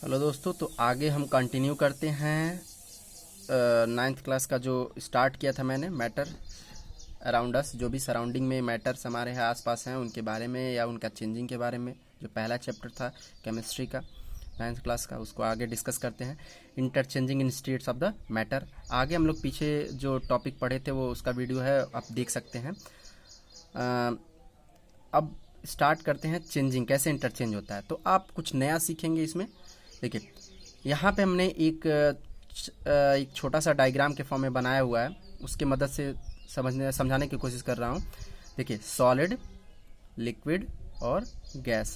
Hello दोस्तों, तो आगे हम कंटिन्यू करते हैं नाइन्थ क्लास का जो स्टार्ट किया था मैंने, मैटर अराउंड अस। जो भी सराउंडिंग में मैटर्स हमारे यहाँ आसपास हैं उनके बारे में या उनका चेंजिंग के बारे में, जो पहला चैप्टर था केमिस्ट्री का नाइन्थ क्लास का, उसको आगे डिस्कस करते हैं। Interchanging in states of the matter. आगे हम लोग पीछे जो टॉपिक पढ़े थे वो उसका वीडियो है, आप देख सकते हैं। अब स्टार्ट करते हैं चेंजिंग, कैसे इंटरचेंज होता है। तो आप कुछ नया सीखेंगे इसमें। देखिए, यहाँ पे हमने एक छोटा सा डायग्राम के फॉर्म में बनाया हुआ है, उसकी मदद से समझाने की कोशिश कर रहा हूँ। देखिए, सॉलिड, लिक्विड और गैस,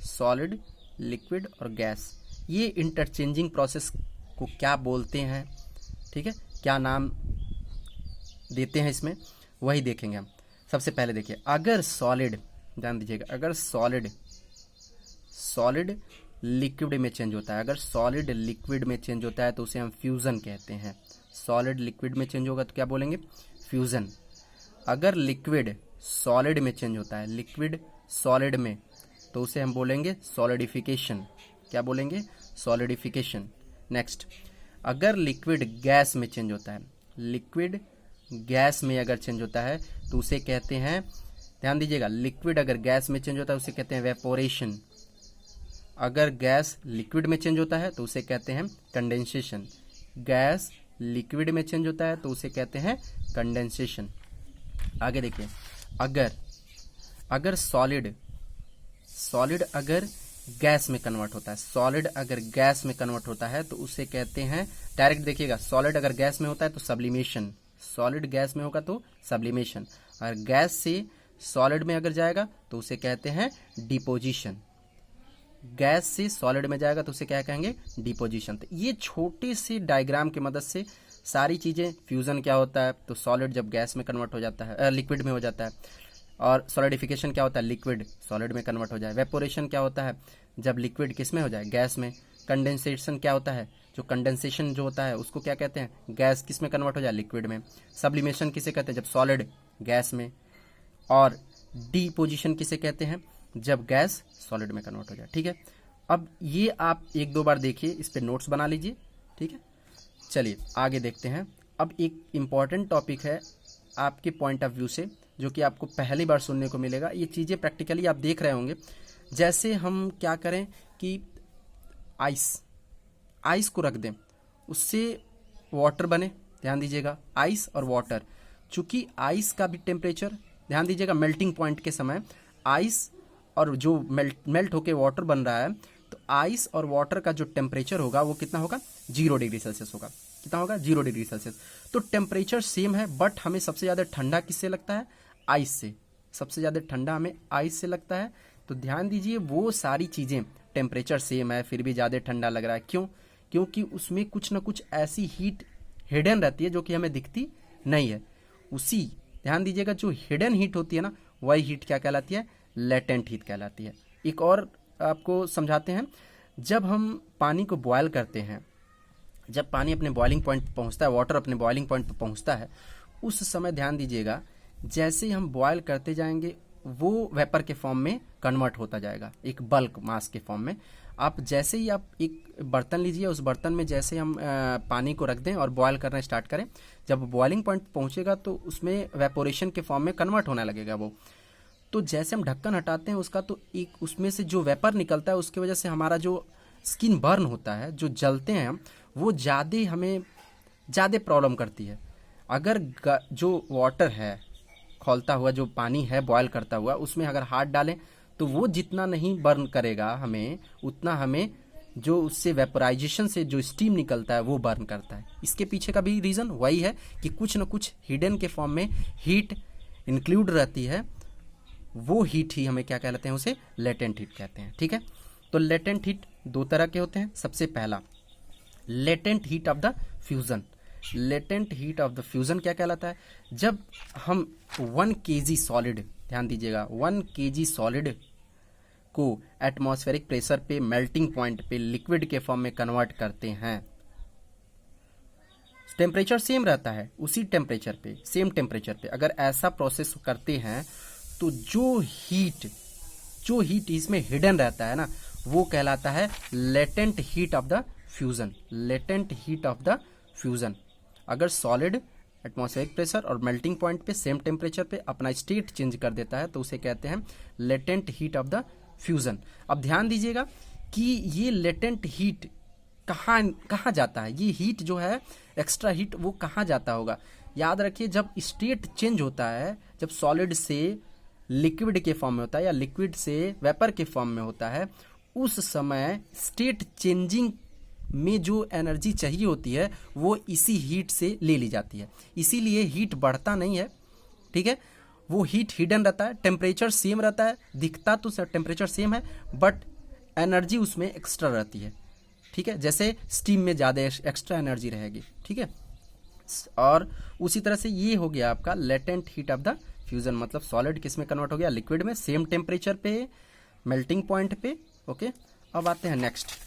सॉलिड, लिक्विड और गैस, ये इंटरचेंजिंग प्रोसेस को क्या बोलते हैं, ठीक है, क्या नाम देते हैं इसमें, वही देखेंगे हम। सबसे पहले देखिए, अगर सॉलिड, ध्यान दीजिएगा, अगर सॉलिड लिक्विड में चेंज होता है, अगर सॉलिड लिक्विड में चेंज होता है तो उसे हम फ्यूजन कहते हैं। सॉलिड लिक्विड में चेंज होगा तो क्या बोलेंगे? फ्यूजन। अगर लिक्विड सॉलिड में चेंज होता है, लिक्विड सॉलिड में, तो उसे हम बोलेंगे सॉलिडिफिकेशन। क्या बोलेंगे? सॉलिडिफिकेशन। नेक्स्ट, अगर लिक्विड गैस में चेंज होता है, लिक्विड गैस में अगर चेंज होता है तो उसे कहते हैं, ध्यान दीजिएगा, लिक्विड अगर गैस में चेंज होता है उसे कहते हैं वेपोरेशन। अगर गैस लिक्विड में चेंज होता है तो उसे कहते हैं कंडेंसेशन। गैस लिक्विड में चेंज होता है तो उसे कहते हैं कंडेंसेशन। आगे देखिए, अगर सॉलिड अगर गैस में कन्वर्ट होता है, सॉलिड अगर गैस में कन्वर्ट होता है तो उसे कहते हैं, डायरेक्ट देखिएगा, सॉलिड अगर गैस में होता है तो सब्लिमेशन, सॉलिड गैस में होगा तो सब्लिमेशन, और गैस से सॉलिड में अगर जाएगा तो उसे कहते हैं डिपोजिशन। गैस से सॉलिड में जाएगा तो उसे क्या कहेंगे? डिपोजिशन। तो ये छोटे से डायग्राम की मदद से सारी चीजें, फ्यूजन क्या होता है तो सॉलिड जब गैस में कन्वर्ट हो जाता है, लिक्विड में हो जाता है, और सॉलिडिफिकेशन क्या होता है? लिक्विड सॉलिड में कन्वर्ट हो जाए। वेपोरेशन क्या होता है? जब लिक्विड किस में हो जाए? गैस में। कंडेंसेशन क्या होता है? जो कंडेंसेशन जो होता है उसको क्या कहते हैं? गैस किस में कन्वर्ट हो जाए? लिक्विड में। सब्लिमेशन किसे कहते हैं? जब सॉलिड गैस में। और डिपोजिशन किसे कहते हैं? जब गैस सॉलिड में कन्वर्ट हो जाए। ठीक है, अब ये आप एक दो बार देखिए, इस पे नोट्स बना लीजिए। ठीक है, चलिए आगे देखते हैं। अब एक इम्पॉर्टेंट टॉपिक है आपके पॉइंट ऑफ व्यू से, जो कि आपको पहली बार सुनने को मिलेगा। ये चीज़ें प्रैक्टिकली आप देख रहे होंगे। जैसे हम क्या करें कि आइस को रख दें, उससे वाटर बने। ध्यान दीजिएगा, आइस और वाटर, चूंकि आइस का भी टेम्परेचर, ध्यान दीजिएगा, मेल्टिंग पॉइंट के समय आइस और जो मेल्ट होके वाटर बन रहा है, तो आइस और वाटर का जो टेम्परेचर होगा वो कितना होगा? 0 डिग्री सेल्सियस होगा। कितना होगा? 0 डिग्री सेल्सियस। तो टेम्परेचर सेम है, बट हमें सबसे ज़्यादा ठंडा किससे लगता है? आइस से। सबसे ज़्यादा ठंडा हमें आइस से लगता है। तो ध्यान दीजिए, वो सारी चीज़ें, टेम्परेचर सेम है फिर भी ज़्यादा ठंडा लग रहा है, क्यों? क्योंकि उसमें कुछ ना कुछ ऐसी हीट हिडन रहती है जो कि हमें दिखती नहीं है। उसी, ध्यान दीजिएगा, जो हिडन हीट होती है ना, वही हीट क्या कहलाती है? लेटेंट हीट कहलाती है। एक और आपको समझाते हैं। जब हम पानी को बॉयल करते हैं, जब पानी अपने बॉइलिंग पॉइंट पर पहुंचता है, वाटर अपने बॉइलिंग पॉइंट पर पहुंचता है, उस समय ध्यान दीजिएगा, जैसे ही हम बॉयल करते जाएंगे वो वेपर के फॉर्म में कन्वर्ट होता जाएगा, एक बल्क मास के फॉर्म में। आप जैसे ही आप एक बर्तन लीजिए, उस बर्तन में जैसे हम पानी को रख दें और बॉयल करना स्टार्ट करें, जब बॉइलिंग पॉइंट पहुंचेगा तो उसमें वेपोरेशन के फॉर्म में कन्वर्ट होने लगेगा वो। तो जैसे हम ढक्कन हटाते हैं उसका, तो एक उसमें से जो वेपर निकलता है उसकी वजह से हमारा जो स्किन बर्न होता है, जो जलते हैं हम, वो हमें ज़्यादा प्रॉब्लम करती है। अगर जो वाटर है, खौलता हुआ जो पानी है बॉयल करता हुआ, उसमें अगर हाथ डालें तो वो जितना नहीं बर्न करेगा हमें, उतना हमें जो उससे वेपराइजेशन से जो स्टीम निकलता है वो बर्न करता है। इसके पीछे का भी रीज़न वही है कि कुछ न कुछ हिडन के फॉर्म में हीट इंक्लूड रहती है। वो हीट ही हमें क्या कहलाते हैं? उसे लेटेंट हीट कहते हैं। ठीक है, तो लेटेंट हीट दो तरह के होते हैं। सबसे पहला, latent heat of the fusion. Latent heat of the fusion क्या कहलाता है? जब हम 1 kg सॉलिड, ध्यान दीजिएगा, 1 kg सॉलिड को एटमॉस्फेरिक प्रेशर पे, मेल्टिंग पॉइंट पे, लिक्विड के फॉर्म में कन्वर्ट करते हैं। टेम्परेचर सेम रहता है, उसी टेम्परेचर पे, सेम टेम्परेचर पे अगर ऐसा प्रोसेस करते हैं तो जो हीट इसमें हिडन रहता है ना, वो कहलाता है latent heat of the fusion. Latent heat of the fusion. अगर सॉलिड एटमॉस्फेरिक प्रेशर और मेल्टिंग पॉइंट पे सेम टेम्परेचर पे अपना स्टेट चेंज कर देता है तो उसे कहते हैं latent heat of the fusion. अब ध्यान दीजिएगा कि ये लेटेंट हीट कहाँ जाता है, ये हीट जो है एक्स्ट्रा हीट वो कहाँ जाता होगा। याद रखिए जब स्टेट चेंज होता है, जब सॉलिड से लिक्विड के फॉर्म में होता है या लिक्विड से वेपर के फॉर्म में होता है, उस समय स्टेट चेंजिंग में जो एनर्जी चाहिए होती है वो इसी हीट से ले ली जाती है। इसीलिए हीट बढ़ता नहीं है, ठीक है, वो हीट हिडन रहता है, टेम्परेचर सेम रहता है, दिखता तो टेम्परेचर सेम है बट एनर्जी उसमें एक्स्ट्रा रहती है, ठीक है, जैसे स्टीम में ज़्यादा एक्स्ट्रा एनर्जी रहेगी, ठीक है। और उसी तरह से ये हो गया आपका latent heat of the fusion, मतलब सॉलिड किस में कन्वर्ट हो गया, लिक्विड में, सेम टेम्परेचर पे, मेल्टिंग पॉइंट पे, ओके। अब आते हैं next,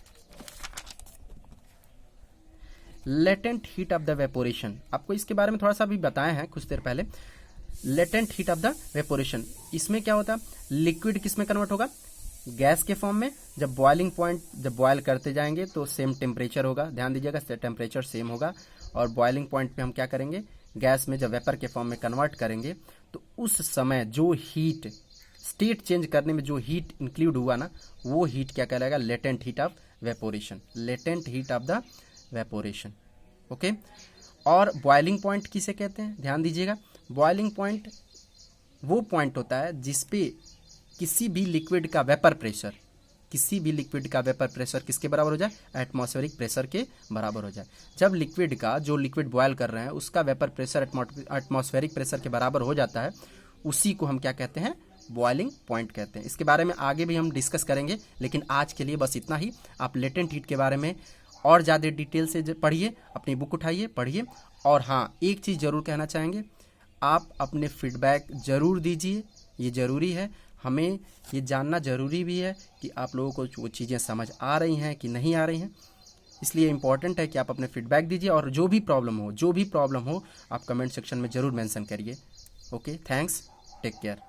latent heat of the evaporation. आपको इसके बारे में थोड़ा सा भी बताया है कुछ देर पहले। Latent heat of the evaporation, इसमें क्या होता है, लिक्विड किस में कन्वर्ट होगा, गैस के फॉर्म में। जब बॉइलिंग पॉइंट, जब बॉयल करते जाएंगे तो सेम टेम्परेचर होगा, ध्यान दीजिएगा टेम्परेचर सेम होगा। और बॉइलिंग पॉइंट पे हम क्या करेंगे, गैस में जब वेपर के फॉर्म में कन्वर्ट करेंगे तो उस समय जो हीट, स्टेट चेंज करने में जो हीट इंक्लूड हुआ ना, वो हीट क्या कहलाएगा, latent heat of evaporation. Latent heat of the evaporation, okay. और बॉइलिंग पॉइंट किसे कहते हैं, ध्यान दीजिएगा, बॉइलिंग पॉइंट वो पॉइंट होता है जिसपे किसी भी लिक्विड का वेपर प्रेशर, किसी भी लिक्विड का वेपर प्रेशर किसके बराबर हो जाए, एटमॉस्फेरिक प्रेशर के बराबर हो जाए। जब लिक्विड का, जो लिक्विड बॉयल कर रहे हैं उसका वेपर प्रेशर एटमॉस्फेरिक प्रेशर के बराबर हो जाता है, उसी को हम क्या कहते हैं, बॉइलिंग पॉइंट कहते हैं। इसके बारे में आगे भी हम डिस्कस करेंगे, लेकिन आज के लिए बस इतना ही। आप लेटेंट हीट के बारे में और ज़्यादा डिटेल से पढ़िए, अपनी बुक उठाइए, पढ़िए। और हाँ, एक चीज़ ज़रूर कहना चाहेंगे, आप अपने फीडबैक ज़रूर दीजिए, ये ज़रूरी है। हमें ये जानना ज़रूरी भी है कि आप लोगों को वो चीज़ें समझ आ रही हैं कि नहीं आ रही हैं। इसलिए इम्पॉर्टेंट है कि आप अपने फीडबैक दीजिए और जो भी प्रॉब्लम हो आप कमेंट सेक्शन में ज़रूर मेंशन करिए। Okay, thanks, take care.